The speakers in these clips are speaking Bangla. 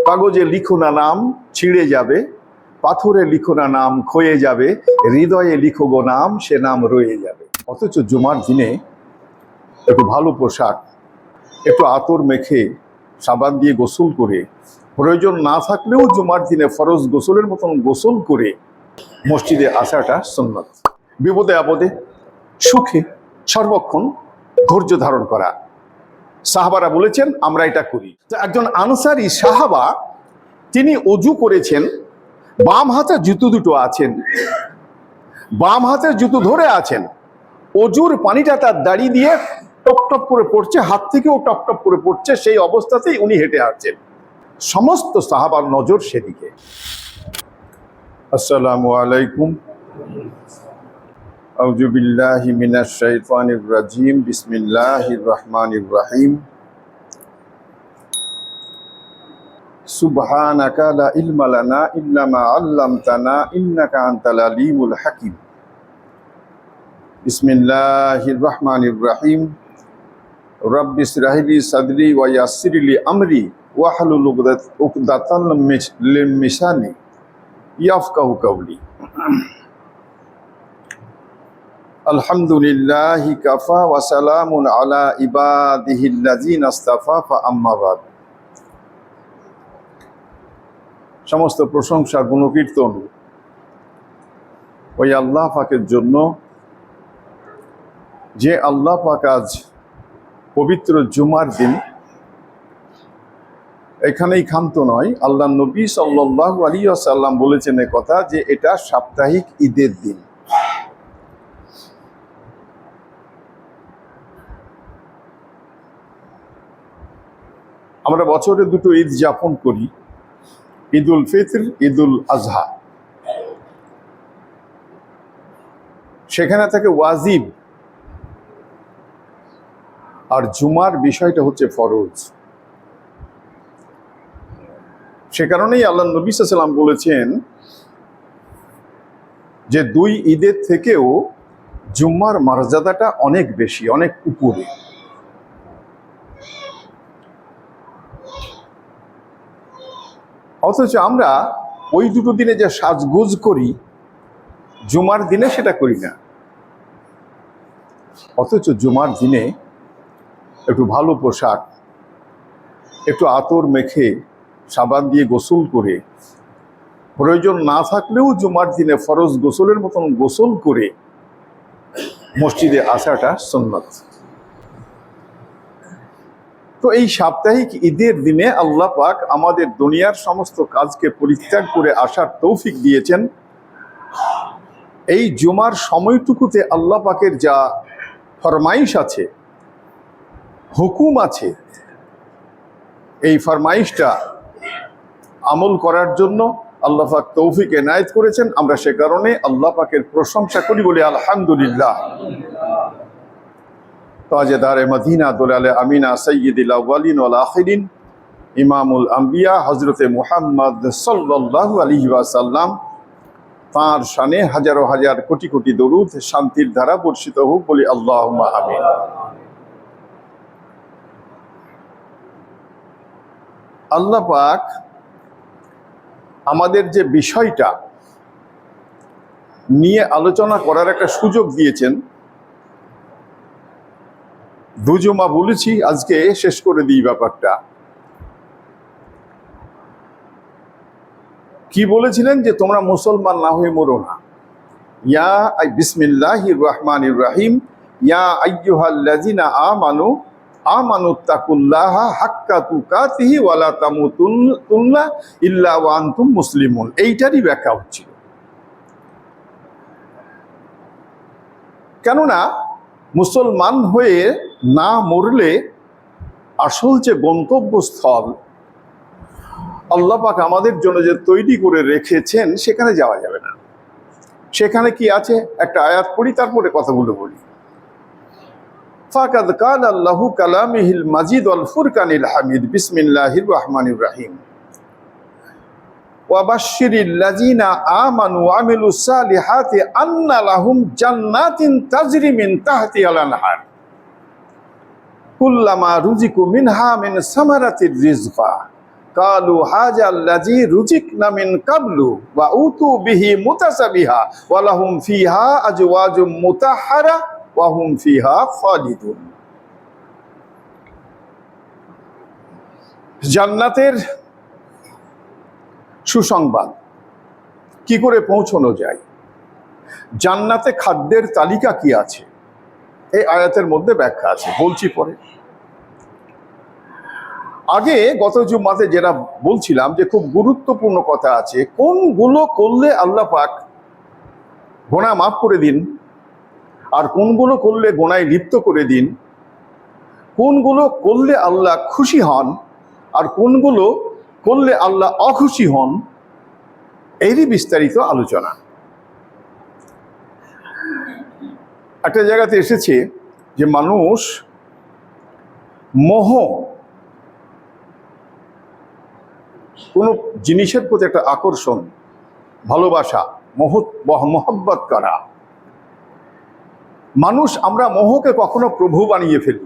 কাগজে লিখো না নাম ছিঁড়ে যাবে, পাথরে লিখো না নাম ক্ষয়ে যাবে, হৃদয়ে লিখো গো নাম সে নাম রয়ে যাবে। অথচ জুমার দিনে একটু ভালো পোশাক, একটু আতর মেখে সাবান দিয়ে গোসল করে, প্রয়োজন না থাকলেও জুমার দিনে ফরজ গোসলের মতন গোসল করে মসজিদে আসাটা সুন্নাত। বিপদে আপদে সুখে সর্বক্ষণ ধৈর্য ধারণ করা। সাহাবারা বলেছেন আমরা এটা করি। একজন আনসারী সাহাবা, তিনি অজু করেছেন, বাম হাতে জুতো দুটো আছেন, বাম হাতের জুতো ধরে আছেন, অজুর পানিটা তার দাড়ি দিয়ে টপ টপ করে পড়ছে, হাত থেকেও টপ টপ করে পড়ছে, সেই অবস্থাতেই উনি হেঁটে আসছেন। সমস্ত সাহাবার নজর সেদিকে। আসসালামু আলাইকুম। আউযু বিল্লাহি মিনাশ শাইতানির রাজিম। বিসমিল্লাহির রহমানির রহিম। সুবহানাকা লা ইলমা লানা ইল্লা মা আল্লামতানা ইন্নাকা আনতাল আলিমুল হাকিম। বিসমিল্লাহির রহমানির রহিম। রব্বি ইশরাহ লি সাদরি ওয়া ইয়াসসির লি আমরি ওয়াহলুল উকদাতান মিন লিসানি ইয়াফকাহু কাওলি। আলহামদুলিল্লাহি কাফা ওয়া সালামুন আলা ইবাদিহিল্লাযিনা ইসতাফা ফা আম্মা বাদ। সমস্ত প্রশংসা গুণকীর্তন ওই আল্লাহ পাকের জন্য, যে আল্লাহ পাক আজ পবিত্র জুমার দিন এখানেই ক্ষান্ত নয়। আল্লাহ নবী সাল্লাল্লাহু আলাইহি ওয়াসাল্লাম বলেছেন এ কথা, যে এটা সাপ্তাহিক ঈদের দিন। আমরা বছরে দুটো ঈদ যাপন করি, ঈদুল ফিতর, ঈদুল আজহা। সেখানে থাকে ওয়াজিব, আর জুমার বিষয়টা হচ্ছে ফরজ। সে কারণেই আল্লাহ নবী সাল্লাল্লাহু আলাইহি ওয়াসাল্লাম বলেছেন যে দুই ঈদের থেকেও জুম্মার মর্যাদাটা অনেক বেশি, অনেক উপরে। অথচ আমরা ওই দুটো দিনে যে সাজগোজ করি, জুমার দিনে সেটা করি না। অথচ জুমার দিনে একটু ভালো পোশাক, একটু আতর মেখে সাবান দিয়ে গোসল করে, প্রয়োজন না থাকলেও জুমার দিনে ফরজ গোসলের মতন গোসল করে মসজিদে আসাটা সুন্নাত। তো এই সাপ্তাহিক ঈদের দিনে আল্লাহ পাক আমাদের দুনিয়ার সমস্ত কাজকে পরিত্যাগ করে আসার তৌফিক দিয়েছেন। এই জুমার সময়টুকুতে আল্লাহ পাকের যা ফরমাইশ আছে, হুকুম আছে, এই ফরমাইশটা আমল করার জন্য আল্লাহ পাক তৌফিক এনায়েত করেছেন। আমরা সে কারণে আল্লাহ পাকের প্রশংসা করি, বলি আলহামদুলিল্লাহ। তাজেদারে মদিনা দুলালে আমিনা সৈয়দুল আউয়ালিন ওয়াল আখিরিন ইমামুল আম্বিয়া হযরতে মুহাম্মদ সাল্লাল্লাহু আলাইহি ওয়াসাল্লাম, তাঁর শানে হাজারো হাজার কোটি কোটি দরুদ শান্তির ধারা বর্ষিত হোক, বলি আল্লাহুম্মা আমিন। আল্লাহ পাক আমাদের যে বিষয়টা নিয়ে আলোচনা করার একটা সুযোগ দিয়েছেন, দুজুমা বলেছি, আজকে শেষ করে দিই ব্যাপারটা। কি বলেছিলেন? যে তোমরা মুসলমান না হয়ে মরো না। বিসমিল্লাহির রহমানির রহিম। ইয়া আইয়ুহাল্লাযিনা আমানু আমানুত্তাকুল্লাহা হাক্কা তুকাতিহি ওয়া লা তামুতুন্না ইল্লা ওয়া আনতুম মুসলিমুন। এইটারই ব্যাখ্যা হচ্ছিল। কেননা মুসলমান হয়ে না মরলে আসল যে গন্তব্যস্থল আল্লাহ পাক আমাদের জন্য যে তৈরি করে রেখেছেন, সেখানে যাওয়া যাবে না। সেখানে কি আছে? একটা আয়াত পড়ি, তারপরে কথাগুলো বলি। ফাকাদ কালা আল্লাহু কালামিহিল মাজিদ ওয়াল ফুরকানিল হামিদ। বিসমিল্লাহির রহমানির রহিম। ওয়াবাশশিরিল লাযিনা আমানু ওয়া আমিলুস সালিহাতি আন্না লাহুম জান্নাতিন তাজরি মিন তাহতিহাল আনহার কুল্লামা রুজিকু মিনহা মিন সামারাতির রিজকা কালু হাযা আল্লাযী রুজিকনা মিন ক্বাবলু ওয়া উতু বিহি মুতাসাবিহা ওয়া লাহুম ফিহা আজওয়াজুম মুতাহহারা ওয়া হুম ফিহা খালিদুন। জান্নাতের সুসংবাদ কি করে পৌঁছানো যায়, জান্নাতে খাদ্যের তালিকা কি আছে, এই আয়াতের মধ্যে ব্যাখ্যা আছে, বলছি পরে। আগে গত জুম্মাতে যেটা বলছিলাম যে খুব গুরুত্বপূর্ণ কথা আছে, কোনগুলো করলে আল্লাহ পাক গোনা মাফ করে দিন, আর কোনগুলো করলে গোনায় লিপ্ত করে দিন, কোনগুলো করলে আল্লাহ খুশি হন আর কোনগুলো করলে আল্লাহ অখুশি হন, এরই বিস্তারিত আলোচনা। একটা জায়গাতে এসেছে যে মানুষ মোহ, কোনো জিনিসের প্রতি একটা আকর্ষণ, ভালোবাসা, মহব্বত করা, মানুষ আমরা মোহকে কখনো প্রভু বানিয়ে ফেলি।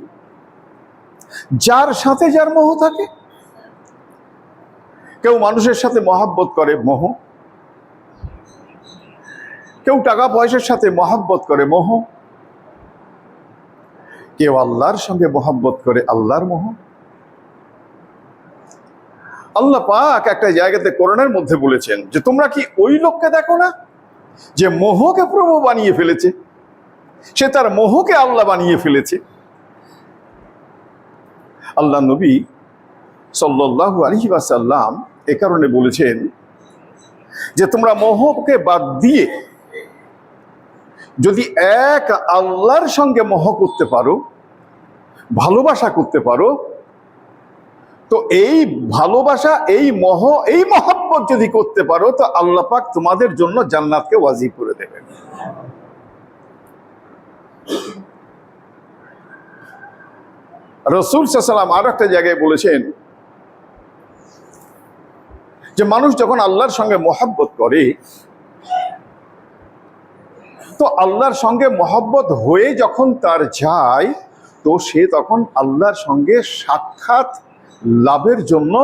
যার সাথে যার মোহ থাকে, কেউ মানুষের সাথে মহব্বত করে মোহ, কেউ টাকা পয়সার সাথে মহব্বত করে মোহ, কেউ আল্লাহর সঙ্গে মহব্বত করে আল্লাহর মোহ। আল্লাহ পাক একটা জায়গাতে কোরআনের মধ্যে বলেছেন যে তোমরা কি ওই লোককে দেখো না যে মোহকে প্রভু বানিয়ে ফেলেছে, সে তার মোহকে আল্লাহ বানিয়ে ফেলেছে। আল্লাহ নবী সাল্লাল্লাহু আলাইহি ওয়াসাল্লাম এ কারণে বলেছেন যে তোমরা মোহকে বাদ দিয়ে যদি এক আল্লাহর সঙ্গে মোহ করতে পারো, ভালোবাসা করতে পারো, তো এই ভালোবাসা, এই মোহ, এই মহব্বত যদি করতে পারো, তো আল্লাহ পাক তোমাদের জন্য জান্নাতকে ওয়াজিব করে দেবেন। রাসূল সাল্লাল্লাহু আলাইহি ওয়াসাল্লাম আর একটা জায়গায় বলেছেন যে মানুষ যখন আল্লাহর সঙ্গে মহব্বত করে, তো আল্লাহর সঙ্গে মহব্বত হয়ে যখন তার যায়, তো সে তখন আল্লাহর সঙ্গে সাক্ষাৎ লাভের জন্য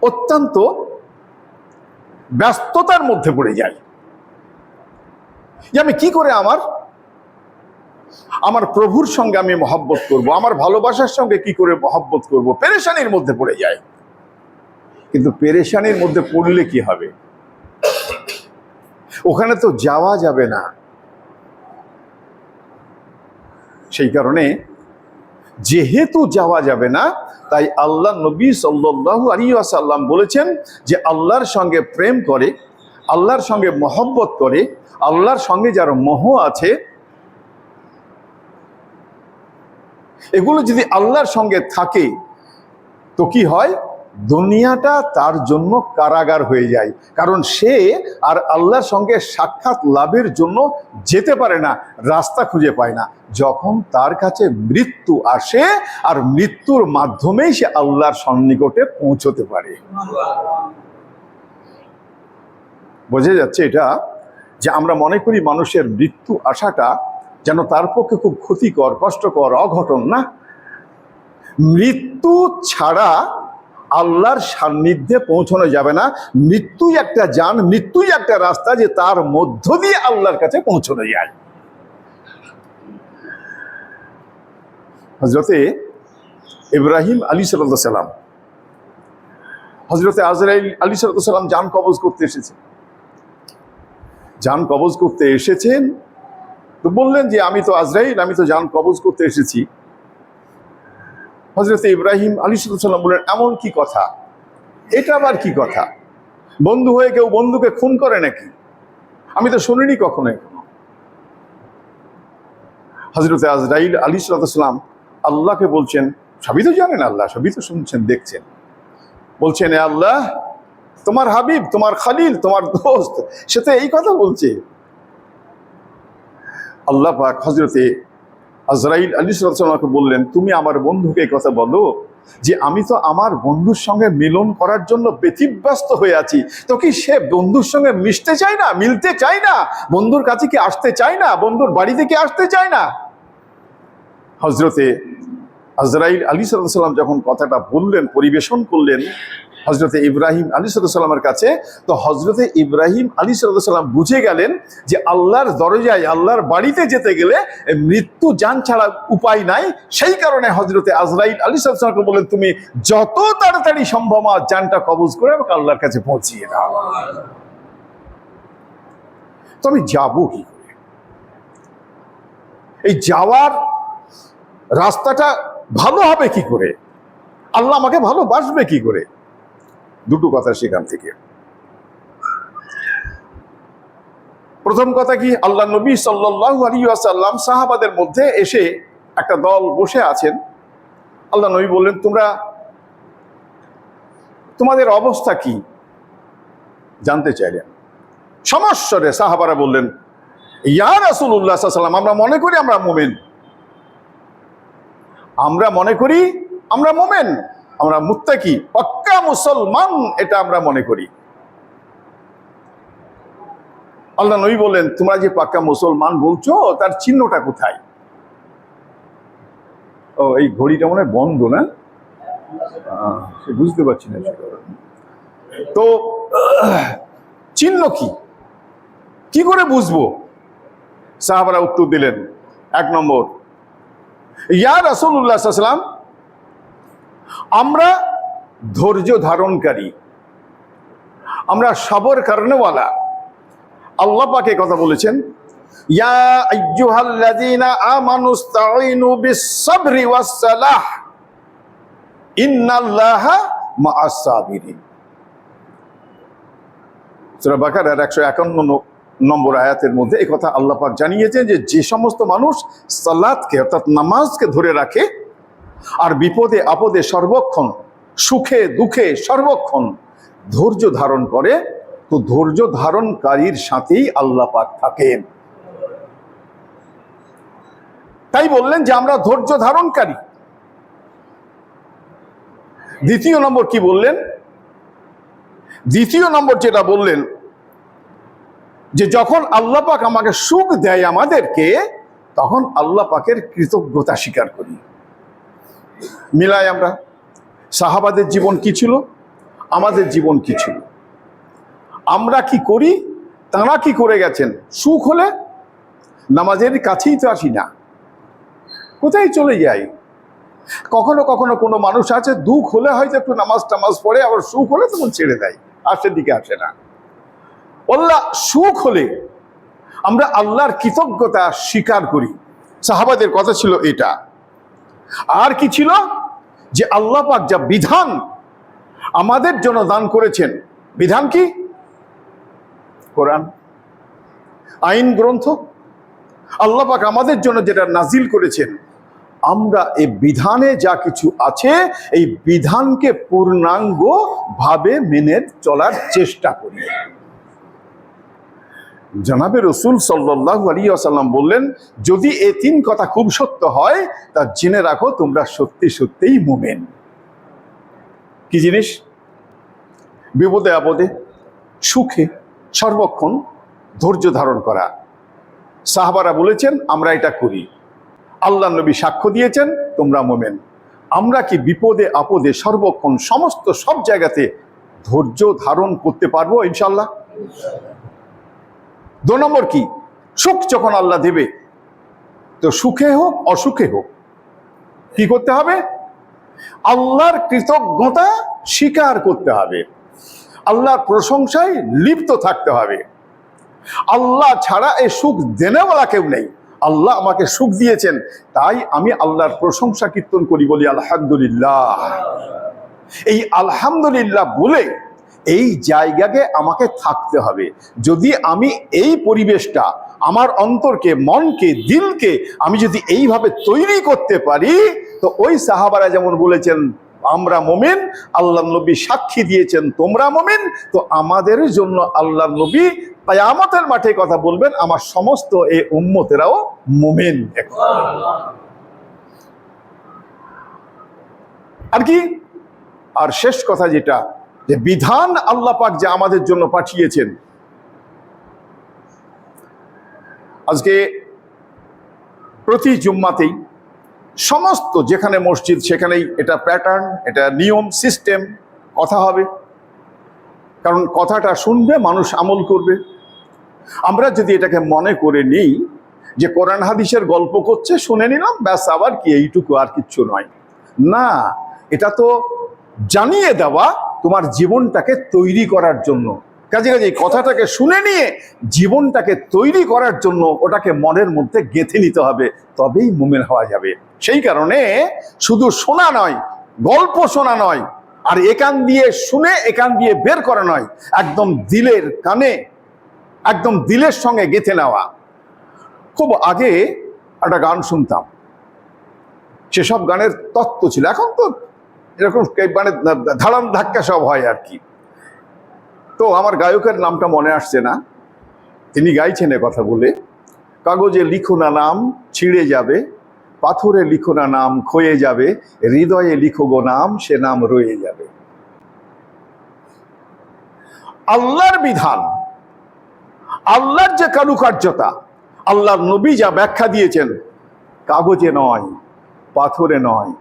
অত্যন্ত ব্যস্ততার মধ্যে পড়ে যায় যে আমি কি করে আমার প্রভুর সঙ্গে আমি মহব্বত করব, আমার ভালোবাসার সঙ্গে কি করে মহব্বত করব, পেরেশানির মধ্যে পড়ে যায়। কিন্তু পেরেশানির মধ্যে পড়লে কি হবে, ওখানে তো যাওয়া যাবে না। সেই কারণে যেহেতু যাওয়া যাবে না, তাই আল্লাহ নবী সাল্লাল্লাহু আলাইহি ওয়াসাল্লাম বলেছেন যে আল্লাহর সঙ্গে প্রেম করে, আল্লাহর সঙ্গে মহব্বত করে, আল্লাহর সঙ্গে যার মোহ আছে, এগুলো যদি আল্লাহর সঙ্গে থাকে তো কি হয়, দুনিয়াটা তার জন্য কারাগার হয়ে যায়। কারণ সে আর আল্লাহর সঙ্গে সাক্ষাৎ লাভের জন্য যেতে পারে না, রাস্তা খুঁজে পায় না। যখন তার কাছে মৃত্যু আসে, আর মৃত্যুর মাধ্যমেই সে আল্লাহর সন্নিকটে পৌঁছতে পারে। বোঝা যাচ্ছে এটা, যে আমরা মনে করি মানুষের মৃত্যু আসাটা যেন তার পক্ষে খুব ক্ষতিকর, কষ্টকর, অঘটন। না, মৃত্যু ছাড়া আল্লাহর সান্নিধ্যে পৌঁছানো যাবে না। মৃত্যুই একটা যান, মৃত্যুই একটা রাস্তা, যে তার মধ্য দিয়ে আল্লাহর কাছে পৌঁছানো যায়। হযরতে ইব্রাহিম আলাইহিস সালাম, হযরতে আজরাইল আলাইহিস সালাম জান কবজ করতে এসেছেন। জান কবজ করতে এসেছেন তো বললেন যে আমি তো আজরাইল, আমি তো জান কবজ করতে এসেছি। হযরতে ইব্রাহিম আলাইহিস সালাম বললেন, এমন কি কথা, এটা আবার কি কথা, বন্ধু হয়ে কেউ বন্ধুকে খুন করে নাকি? আমি তো শুনিনি কখনো। হযরতে আজরাইল আলাইহিস সালাম আল্লাহকে বলছেন, সবই তো জানেন আল্লাহ, সবই তো শুনছেন, দেখছেন। বলছেন, এ আল্লাহ, তোমার হাবিব, তোমার খালিল, তোমার দোস্ত, সে তো এই কথা বলছে। আল্লাহ পাক হযরতে আজরাইল আলাইহিস সালামকে বললেন, তুমি আমার বন্ধুকে এই কথা বলো যে আমি তো আমার বন্ধুর সঙ্গে মিলন করার জন্য ব্যতিব্যস্ত হয়ে আছি। তো কি সে বন্ধুর সঙ্গে মিশতে চায় না, মিলতে চায় না, বন্ধুর কাছে কি আসতে চায় না, বন্ধুর বাড়িতে কি আসতে চায় না? হযরতে আজরাইল আলাইহিস সালাম যখন কথাটা বললেন, পরিবেশন করলেন হজরতে ইব্রাহিম আলাইহিস সালামের কাছে, তো হজরতে ইব্রাহিম আলাইহিস সালাম বুঝে গেলেন যে আল্লাহর দরজায়, আল্লাহর বাড়িতে যেতে গেলে মৃত্যু জান ছাড়া উপায় নাই। সেই কারণে হজরতে আজরাইল আলাইহিস সালামকে বললেন, তুমি যত তাড়াতাড়ি সম্ভব আমার জানটা কবজ করে আমাকে আল্লাহর কাছে পৌঁছিয়ে দাও। তো আমি যাবো কি করে? এই যাওয়ার রাস্তাটা ভালো হবে কি করে? আল্লাহ আমাকে ভালোবাসবে কি করে? দুটো কথা সেখান থেকে। প্রথম কথা কি, আল্লাহ নবী সাল্লাল্লাহু আলাইহি ওয়াসাল্লাম সাহাবাদের মধ্যে এসে একটা দল বসে আছেন। আল্লাহ নবী বললেন, তোমাদের অবস্থা কি জানতে চাইলেন। সমস্বরে সাহাবারা বললেন, ইয়া রাসূলুল্লাহ সাল্লাল্লাহু আলাইহি ওয়াসাল্লাম, আমরা মনে করি আমরা মুমিন, আমরা মনে করি আমরা মুমিন, আমরা মুত্তাকি, পাক্কা মুসলমান, এটা আমরা মনে করি। আল্লাহ নবী বললেন, তোমরা যে পাক্কা মুসলমান বলছো তার চিহ্নটা কোথায়? ও, এই ঘড়িটা মনে হয় বন্ধ না, সে বুঝতে পারছি না। তো চিহ্ন কি, কি করে বুঝবো? সাহাবারা উত্তর দিলেন, 1 নম্বর, ইয়া রাসূলুল্লাহ সাল্লাল্লাহু আলাইহি ওয়াসাল্লাম, আমরা ধৈর্য ধারণকারী, আমরা সবর করনেওয়ালা। আল্লাহ পাক এই কথা বলেছেন, ইয়া আইয়ুহাল্লাযীনা আমানুস্তাঈনু বিস-সাবরি ওয়াস-সালাহ ইন্নাল্লাহা মা'আস সাবিরিন। সূরা বাকারার 151 নম্বর আয়াতের মধ্যে এই কথা আল্লাহ পাক জানিয়েছেন যে সমস্ত মানুষ সালাতকে অর্থাৎ নামাজকে ধরে রাখে আর বিপদে আপদে সর্বক্ষণ, সুখে দুঃখে সর্বক্ষণ ধৈর্য ধারণ করে, তো ধৈর্য ধারণকারীর সাথেই আল্লাহ পাক থাকেন। তাই বললেন যে আমরা ধৈর্য ধারণকারী। দ্বিতীয় নম্বর কি বললেন? দ্বিতীয় নম্বর যেটা বললেন যে যখন আল্লাহ পাক আমাকে সুখ দেয় আমাদেরকে, তখন আল্লাহ পাকের কৃতজ্ঞতা স্বীকার করি। মিলাই আমরা, সাহাবাদের জীবন কি ছিল, আমাদের জীবন কি ছিল, আমরা কি করি, তারা কি করে গেছেন। সুখ হলে নামাজের কাছেই তো আসি না, কোথায় চলে যাই। কখনো কখনো কোনো মানুষ আছে, দুঃখ হলে হয়তো একটু নামাজ টামাজ পড়ে, আবার সুখ হলে তখন ছেড়ে দেয়, আসে দিকে আসে না। আল্লাহ সুখ হলে আমরা আল্লাহর কৃতজ্ঞতা স্বীকার করি। সাহাবাদের কথা ছিল এটা। আর কি ছিল? যে আল্লাহ পাক যা বিধান আমাদের জন্য দান করেছেন, বিধান কি? কোরআন, আইন গ্রন্থ। আল্লাহ পাক আমাদের জন্য যেটা নাজিল করেছেন, আমরা এই বিধানে যা কিছু আছে এই বিধানকে পূর্ণাঙ্গ ভাবে মেনে চলার চেষ্টা করি। জনাবে রাসূল সাল্লাল্লাহু আলাইহি ওয়াসাল্লাম বললেন, যদি এই 3 কথা খুব সত্য হয় তা জেনে রাখো তোমরা সত্যি সত্যিই মুমিন। কি জিনিস? বিপদে আপদে সুখে সর্বক্ষণ ধৈর্য ধারণ করা। সাহাবারা বলেছেন আমরা এটা করি, আল্লাহ নবী সাক্ষ্য দিয়েছেন তোমরা মুমিন। আমরা কি বিপদে আপদে সর্বক্ষণ সমস্ত সব জায়গাতে ধৈর্য ধারণ করতে পারবো ইনশাআল্লাহ? 2 নম্বর কি? সুখ যখন আল্লাহ দেবে, তো সুখে হোক অসুখে হোক কি করতে হবে? আল্লাহর কৃতজ্ঞতা স্বীকার করতে হবে, আল্লাহর প্রশংসায় লিপ্ত থাকতে হবে। আল্লাহ ছাড়া এই সুখ দেনেওয়ালা কেউ নেই। আল্লাহ আমাকে সুখ দিয়েছেন, তাই আমি আল্লাহর প্রশংসা কীর্তন করি, বলি আলহামদুলিল্লাহ। এই আলহামদুলিল্লাহ বলে এই জায়গাকে আমাকে থাকতে হবে। যদি আমি এই পরিবেশটা আমার অন্তরকে, মনকে, দিলকে আমি যদি এইভাবে তৈরি করতে পারি, তো ওই সাহাবারা যেমন বলেছেন আমরা মুমিন, আল্লাহ নবী সাক্ষী দিয়েছেন তোমরা মুমিন, তো আমাদের জন্য আল্লাহ নবী কিয়ামতের মাঠে কথা বলবেন আমার সমস্ত এই উম্মতেরাও মুমিন। আর কি? আর শেষ কথা যেটা, যে বিধান আল্লাহ পাক যে আমাদের জন্য পাঠিয়েছেন। আজকে প্রতি জুম্মাতেই সমস্ত যেখানে মসজিদ সেখানেই এটা প্যাটার্ন, এটা নিয়ম সিস্টেম, কথা হবে। কারণ কথাটা শুনবে, মানুষ আমল করবে। আমরা যদি এটাকে মনে করে নিই যে কোরআন হাদিসের গল্প করছে, শুনে নিলাম, ব্যাস, আবার কি, এইটুকু, আর কিচ্ছু নয়। না, এটা তো জানিয়ে দেওয়া তোমার জীবনটাকে তৈরি করার জন্য। কাজে এই কথাটাকে শুনে নিয়ে জীবনটাকে তৈরি করার জন্য ওটাকে মনের মধ্যে গেঁথে নিতে হবে, তবেই মুমিন হওয়া যাবে। সেই কারণে শুধু শোনা নয়, গল্প শোনা নয়, আর একান দিয়ে শুনে একান দিয়ে বের করা নয়, একদম দিলের কানে, একদম দিলের সঙ্গে গেঁথে নেওয়া। খুব আগে একটা গান শুনতাম, সেসব গানের তত্ত্ব ছিল। এখন তো এরকম মানে ধাড়াম ধাক্কা সব হয় আর কি। তো আমার গায়কের নামটা মনে আসছে না, তিনি গাইছেন এ কথা বলে, কাগজে লিখো না নাম ছিঁড়ে যাবে, পাথরে লিখো না নাম ক্ষয়ে যাবে, হৃদয়ে লিখো গো নাম সে নাম রয়ে যাবে। আল্লাহর বিধান, আল্লাহর যে কারুকার্যতা, আল্লাহর নবী যা ব্যাখ্যা দিয়েছেন, কাগজে নয়, পাথরে নয়,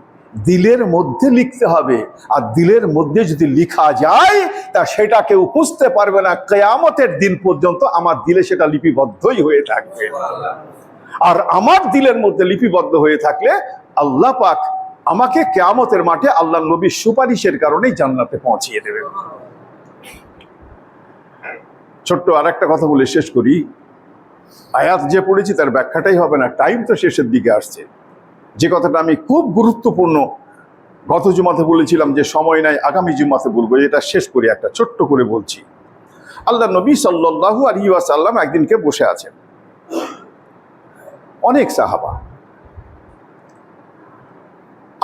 দিলের মধ্যে লিখতে হবে। আর দিলের মধ্যে যদি লিখা যায়, তা সেটা কেউ বুঝতে পারবে না কিয়ামতের দিন পর্যন্ত। আমার দিলে সেটা লিপিবদ্ধই হয়ে থাকবে। আর আমার দিলের মধ্যে লিপিবদ্ধ হয়ে থাকলে আল্লাহ পাক আমাকে কিয়ামতের মাঠে আল্লাহর নবীর সুপারিশের কারণেই জান্নাতে পৌঁছিয়ে দেবে। ছোট্ট আর একটা কথা বলে শেষ করি। আয়াত যে পড়েছি তার ব্যাখ্যাটাই হবে না, টাইম তো শেষের দিকে আসছে। যে কথাটা আমি খুব গুরুত্বপূর্ণ গত জুমাতে বলেছিলাম যে সময় নাই, আগামী জুমাতে বলবো, এটা শেষ করি, একটা ছোট্ট করে বলছি। আল্লাহ নবী সাল্লাল্লাহু আলাইহি ওয়াসাল্লাম একদিনকে বসে আছেন, অনেক সাহাবা।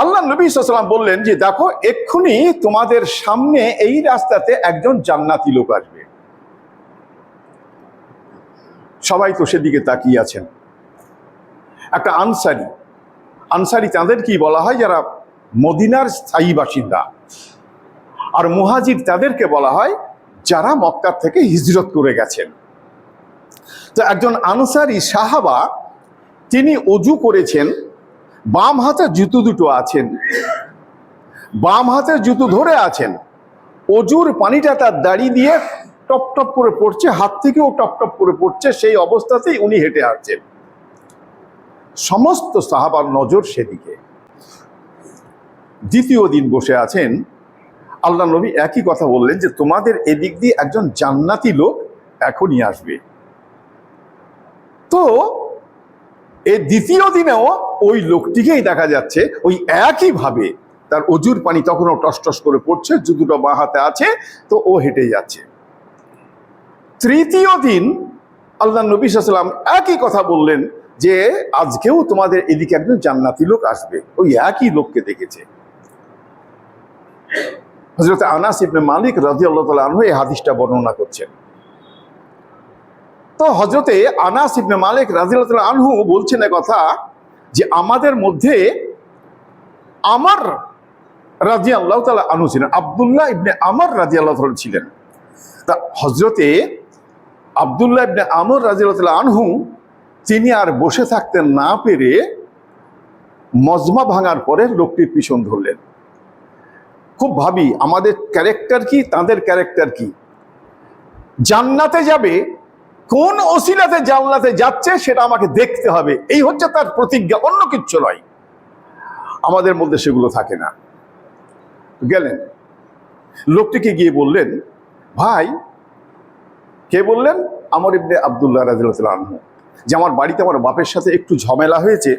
আল্লাহ নবী সাল্লাল্লাহু আলাইহি ওয়াসাল্লাম বললেন যে দেখো, এক্ষুনি তোমাদের সামনে এই রাস্তাতে একজন জান্নাতি লোক আসবে। সবাই তো সেদিকে তাকিয়ে আছেন। একটা আনসারি, আনসারি তাদের কি বলা হয় যারা মদিনার স্থায়ী বাসিন্দা, আর মুহাজির তাদেরকে বলা হয় যারা মক্কা থেকে হিজরত করে গেছেন। তো একজন আনসারি সাহাবা, তিনি অজু করেছেন, বাম হাতে জুতো দুটো আছেন, বাম হাতে জুতো ধরে আছেন, অজুর পানিটা তার দাড়ি দিয়ে টপ টপ করে পড়ছে, হাত থেকেও টপ টপ করে পড়ছে, সেই অবস্থাতেই উনি হেঁটে আসছেন। সমস্ত সাহাবার নজর সেদিকে। দ্বিতীয় দিন বসে আছেন, আল্লাহ নবী একই কথা বললেন যে তোমাদের এদিক দিয়ে একজন জান্নাতি লোক এখনই আসবে। তো এই দ্বিতীয় দিনেও ওই লোকটিকেই দেখা যাচ্ছে ওই একই ভাবে, তার অজুর পানি তখনও টস টস করে পড়ছে, জুতোটা বাঁ হাতে আছে, তো ও হেঁটে যাচ্ছে। তৃতীয় দিন আল্লাহ নবী সাল্লাল্লাহু আলাইহি ওয়াসাল্লাম একই কথা বললেন যে আজকেও তোমাদের এদিকে একজন জান্নাতি লোক আসবে। ওই একই লোককে দেখেছে। হযরত আনাস ইবনে মালিক রাদিয়াল্লাহু তাআলা আনহু এই হাদিসটা বর্ণনা করছেন। তো হযরতে আনাস ইবনে মালিক রাদিয়াল্লাহু তাআলা আনহু বলছেন এই কথা যে আমাদের মধ্যে আমর রাদিয়াল্লাহু তাআলা আনহু ছিলেন, আব্দুল্লাহ ইবনে আমর রাদিয়াল্লাহু তাআলা ছিলেন। তা হযরতে আব্দুল্লাহ ইবনে আমর রাদিয়াল্লাহু তাআলা আনহু তিনি আর বসে থাকতে না পেরে মজমা ভাঙার পরে লোকটির পিছন ধরলেন। খুব ভাবি আমাদের ক্যারেক্টার কি, তাদের ক্যারেক্টার কি। জান্নাতে যাবে, কোন ওসিলাতে জান্নাতে যাচ্ছে সেটা আমাকে দেখতে হবে, এই হচ্ছে তার প্রতিজ্ঞা, অন্য কিচ্ছু নয়। আমাদের মধ্যে সেগুলো থাকে না। গেলেন, লোকটিকে গিয়ে বললেন, ভাই। কে বললেন? আমর ইবনে আব্দুল্লাহ রাদিয়াল্লাহু তাআলা আনহু, যে আমার বাড়িতে আমার বাপের সাথে একটু ঝামেলা হয়েছে,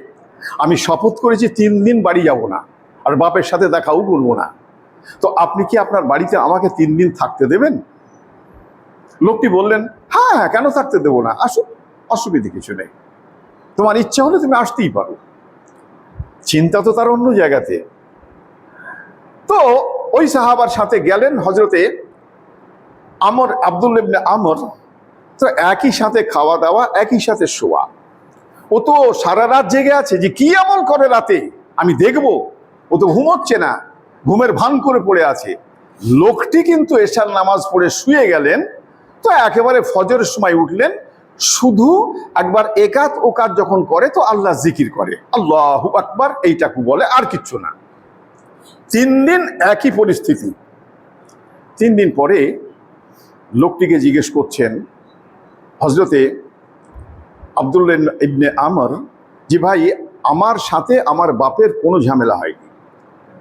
আমি শপথ করেছি 3 দিন বাড়ি যাব না, আর বাপের সাথে দেখাও করবো না। তো আপনি কি আপনার বাড়িতে আমাকে 3 দিন থাকতে দেবেন? লোকটি বললেন, হ্যাঁ, কেন থাকতে দেবো না, আসো, অসুবিধে কিছু নেই, তোমার ইচ্ছা হলে তুমি আসতেই পারো। চিন্তা তো তার অন্য জায়গাতে। তো ওই সাহাবার সাথে গেলেন হযরতে আমর, আব্দুল্লাহ ইবনে আমর। তো একই সাথে খাওয়া দাওয়া, একই সাথে শোয়া। ও তো সারা রাত জেগে আছে যে কি আমল করে রাতে আমি দেখব, ও তো ঘুমোচ্ছে না, ঘুমের ভান করে পড়ে আছে। লোকটি কিন্তু এশার নামাজ পড়ে শুয়ে গেলেন, তো একেবারে ফজরের সময় উঠলেন, শুধু একবার একাত ওকাত যখন করে তো আল্লাহ জিকির করে, আল্লাহু আকবার এইটাকু বলে, আর কিচ্ছু না। 3 দিন একই পরিস্থিতি। 3 দিন পরে লোকটিকে জিজ্ঞেস করছেন হজরতে আব্দুল্লাহ ইবনে আমর, যে ভাই আমার সাথে আমার বাপের কোনো ঝামেলা হয়নি,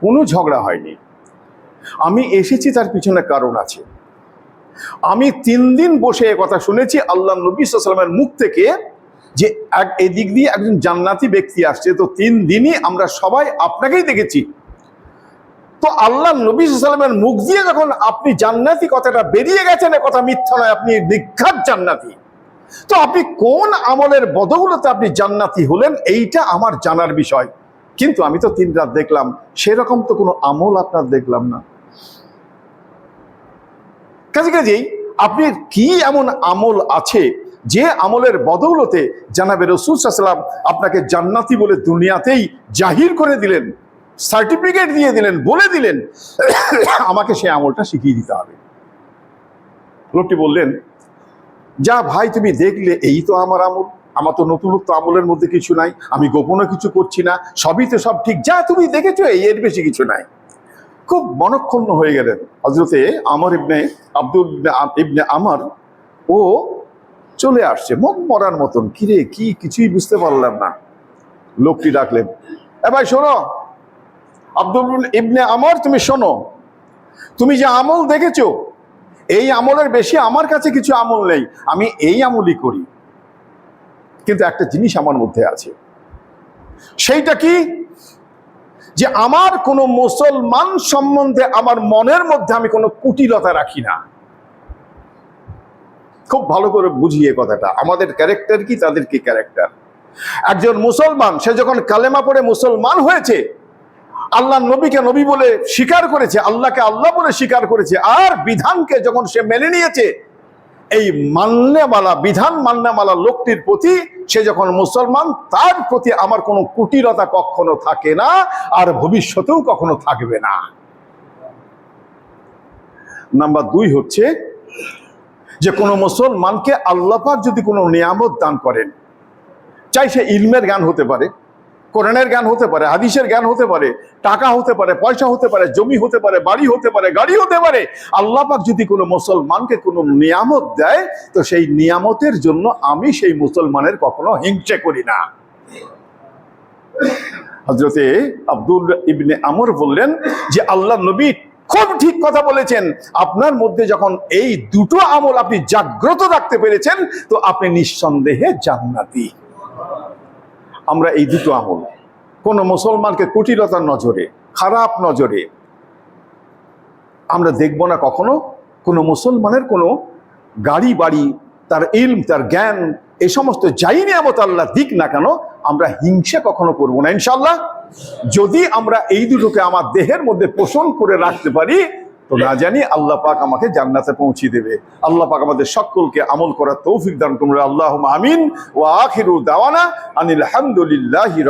কোনো ঝগড়া হয়নি, আমি এসেছি তার পিছনে কারণ আছে। আমি 3 দিন বসে কথা শুনেছি আল্লাহ নবী সাল্লাল্লাহু আলাইহি ওয়াসাল্লামের মুখ থেকে যে এদিক দিয়ে একজন জান্নাতি ব্যক্তি আসছে, তো 3 দিনই আমরা সবাই আপনাকেই দেখেছি। তো আল্লাহ নবী সাল্লাল্লাহু আলাইহি ওয়াসাল্লামের মুখ দিয়ে যখন আপনি জান্নাতি কথাটা বেরিয়ে গেছেন, এ কথা মিথ্যা নয়, আপনি নিখাত জান্নাতি। তো আপনি কোন আমলের বদৌলতে আপনি জান্নাতি হলেন এইটা আমার জানার বিষয়। কিন্তু আমি তো 3 রাত দেখলাম, সেরকম তো কোনো আমল আপনার দেখলাম না। কাজেই আপনি কি এমন আমল আছে যে আমলের বদৌলতে জানাবে রাসূল সাল্লাল্লাহু আলাইহি ওয়াসাল্লাম আপনাকে জান্নাতি বলে দুনিয়াতেই জাহির করে দিলেন, সার্টিফিকেট দিয়ে দিলেন, বলে দিলেন, আমাকে সেই আমলটা শিখিয়ে দিতে হবে। লোকটি বললেন, যা ভাই তুমি দেখলে এই তো আমার আমল, আমার তো নতুনত্ব আমলের মধ্যে কিছু নাই, আমি গোপনে কিছু করছি না, সবই তো সব ঠিক, যা তুমি দেখেছো এর বেশি কিছু নাই। খুব মনক্ষুণ্ণ হয়ে গেলেন হযরতে আমর ইবনে আব্দুল ইবনে আমর। ও চলে আসছে মন মরার মতন, কিরে কি কিছুই বুঝতে পারলাম না। লোকটি ডাকলেন, এ ভাই শোনো, আব্দুল ইবনে আমর তুমি শোনো, তুমি যে আমল দেখেছো এই আমলের বেশি আমার কাছে কিছু আমল নেই, আমি এই আমলই করি, কিন্তু একটা জিনিস আমার মধ্যে আছে, সেইটা কি, যে আমার কোনো মুসলমান সম্বন্ধে আমার মনের মধ্যে আমি কোনো কুটিলতা রাখি না। খুব ভালো করে বুঝিয়ে কথাটা, আমাদের ক্যারেক্টার কি, তাদের কি ক্যারেক্টার। একজন মুসলমান সে যখন কালেমা পড়ে মুসলমান হয়েছে, আল্লাহ নবীকে নবী বলে স্বীকার করেছে, আল্লাহকে আল্লাহ বলে স্বীকার করেছে, আর বিধানকে যখন সে মেনে নিয়েছে, এই মান্যমালা বিধান মান্যমালা লোকটির প্রতি সে যখন মুসলমান, তার প্রতি আমার কোনো কুটিলতা কখনো থাকে না, আর ভবিষ্যতেও কখনো থাকবে না। নাম্বার 2 হচ্ছে যে কোনো মুসলমানকে আল্লাহ পাক যদি কোনো নিয়ামত দান করেন, চাই সে ইলমের জ্ঞান হতে পারে, কোরআনের জ্ঞান হতে পারে, হাদিসের জ্ঞান হতে পারে, টাকা হতে পারে, পয়সা হতে পারে, জমি হতে পারে, বাড়ি হতে পারে, গাড়ি হতে পারে, আল্লাহ পাক যদি কোনো মুসলমানকে কোনো নিয়ামত দেয়, তো সেই নিয়ামতের জন্য আমি সেই মুসলমানের কখনো হিংসে করি না। হযরতে আব্দুল ইবনে আমর বললেন যে আল্লাহ নবী খুব ঠিক কথা বলেছেন, আপনার মধ্যে যখন এই দুটো আমল আপনি জাগ্রত রাখতে পেরেছেন, তো আপনি নিঃসন্দেহে জান্নাতি। আমরা এই দুটো আমল, কোনো মুসলমানকে কুটিলতার নজরে, খারাপ নজরে আমরা দেখব না কখনো। কোনো মুসলমানের কোনো গাড়ি বাড়ি, তার ইলম, তার জ্ঞান, এই সমস্ত যাই নিয়ামত আল্লাহ দিক না কেন, আমরা হিংসা কখনো করব না ইনশাআল্লাহ। যদি আমরা এই দুটোকে আমার দেহের মধ্যে পোষণ করে রাখতে পারি, তো না জানি আল্লাহ পাক আমাকে জান্নাতে পৌঁছে দেবে। আল্লাহ পাক আমাদের সকলকে আমল করার তৌফিক দান করুন। আল্লাহুম্মা আমিন। ওয়া আখিরু দাওয়ানা আনিল হামদুলিল্লাহি রাব্বিল